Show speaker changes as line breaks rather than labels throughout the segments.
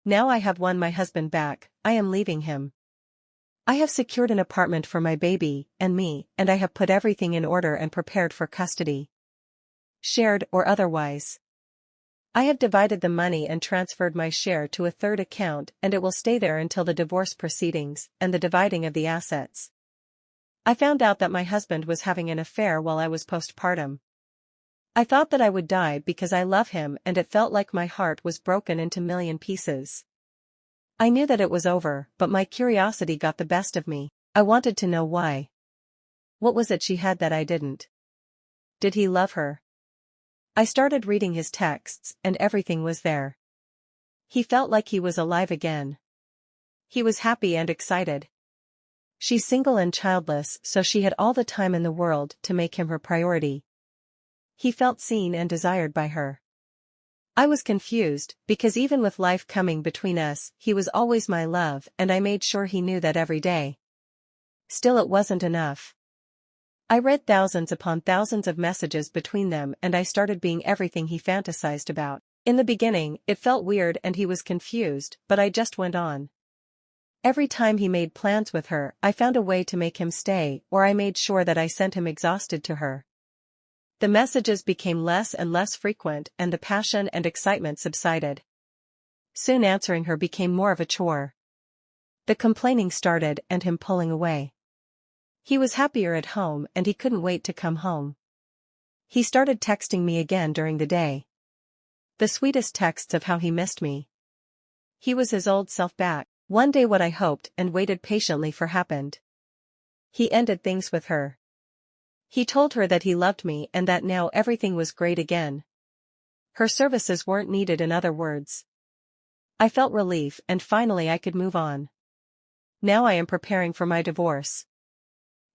Now I have won my husband back, I am leaving him. I have secured an apartment for my baby and me, and I have put everything in order and prepared for custody. Shared or otherwise. I have divided the money and transferred my share to a third account, and it will stay there until the divorce proceedings and the dividing of the assets. I found out that my husband was having an affair while I was postpartum. I thought that I would die because I love him, and it felt like my heart was broken into million pieces. I knew that it was over, but my curiosity got the best of me. I wanted to know why. What was it she had that I didn't? Did he love her? I started reading his texts, and everything was there. He felt like he was alive again. He was happy and excited. She's single and childless, so she had all the time in the world to make him her priority. He felt seen and desired by her. I was confused, because even with life coming between us, he was always my love, and I made sure he knew that every day. Still, it wasn't enough. I read thousands upon thousands of messages between them, and I started being everything he fantasized about. In the beginning, it felt weird and he was confused, but I just went on. Every time he made plans with her, I found a way to make him stay, or I made sure that I sent him exhausted to her. The messages became less and less frequent, and the passion and excitement subsided. Soon answering her became more of a chore. The complaining started and him pulling away. He was happier at home and he couldn't wait to come home. He started texting me again during the day. The sweetest texts of how he missed me. He was his old self back. One day what I hoped and waited patiently for happened. He ended things with her. He told her that he loved me and that now everything was great again. Her services weren't needed, in other words. I felt relief, and finally I could move on. Now I am preparing for my divorce.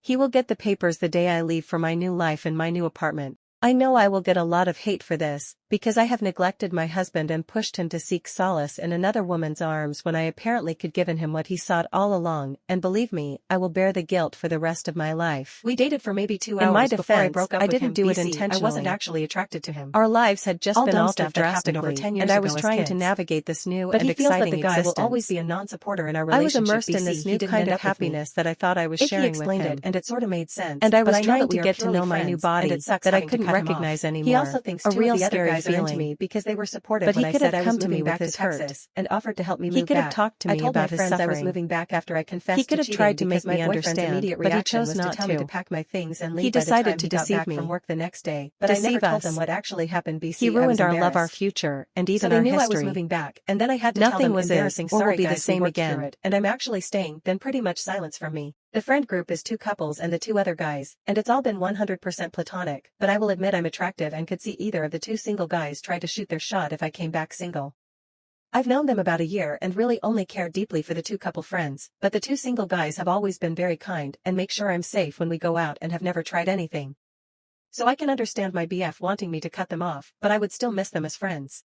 He will get the papers the day I leave for my new life in my new apartment. I know I will get a lot of hate for this, because I have neglected my husband and pushed him to seek solace in another woman's arms when I apparently could given him what he sought all along, and believe me, I will bear the guilt for the rest of my life.
We dated for maybe 2 hours
in my
before I
defense,
broke up
I
with
didn't
him.
do it
BC,
intentionally.
I wasn't actually attracted to him.
Our lives had just
All
been
dumb
altered
stuff that happened over
drastically,
10 years
and I
ago
was
as
trying to
kids.
navigate this new
But
and
he feels that
exciting
the guy will
existence.
always be a non-supporter in our
I was
relationship.
immersed in
BC,
this
he
new
didn't
kind
end
of
up with me.
happiness that I thought I was
He
sharing with
explained
him.
it, and it sort of made sense.
And I was
but
trying
I know
to
that
get to know my new body,
and it sucks
that I
having to
couldn't
cut him
recognize
off.
anymore.
He also thinks
A
two
real
of the other
scary
guys are into
feeling.
me because they were supportive
But he
when I
could
said
have
I
come
was
to me
moving
with
back to
his hurt.
Texas and offered to help me
He
move
could have
back.
talked to me
I told
about
my
his
friends I was
suffering.
moving back after I confessed
He could
to
have
cheating
tried to
because
make
my
me
boyfriend's
understand,
immediate
but he
reaction
chose
was to
not
tell me
to.
to pack my things and
He
leave by the
decided
time
to
he got
deceive
back
me.
from work the next day. But I never
Deceive
told them
us.
what actually happened. BC,
He
I was
ruined our love, our
embarrassed.
future, and
So
even
they
our
knew I was
history.
moving back, and then I had to tell
Nothing
them
was
embarrassing
or will
sorry
be the
guys, we
same
worked
again.
through it, and I'm actually staying. Then pretty much silence from me. The friend group is 2 couples and the 2 other guys, and it's all been 100% platonic, but I will admit I'm attractive and could see either of the 2 single guys try to shoot their shot if I came back single. I've known them about a year and really only cared deeply for the 2 couple friends, but the 2 single guys have always been very kind and make sure I'm safe when we go out and have never tried anything. So I can understand my BF wanting me to cut them off, but I would still miss them as friends.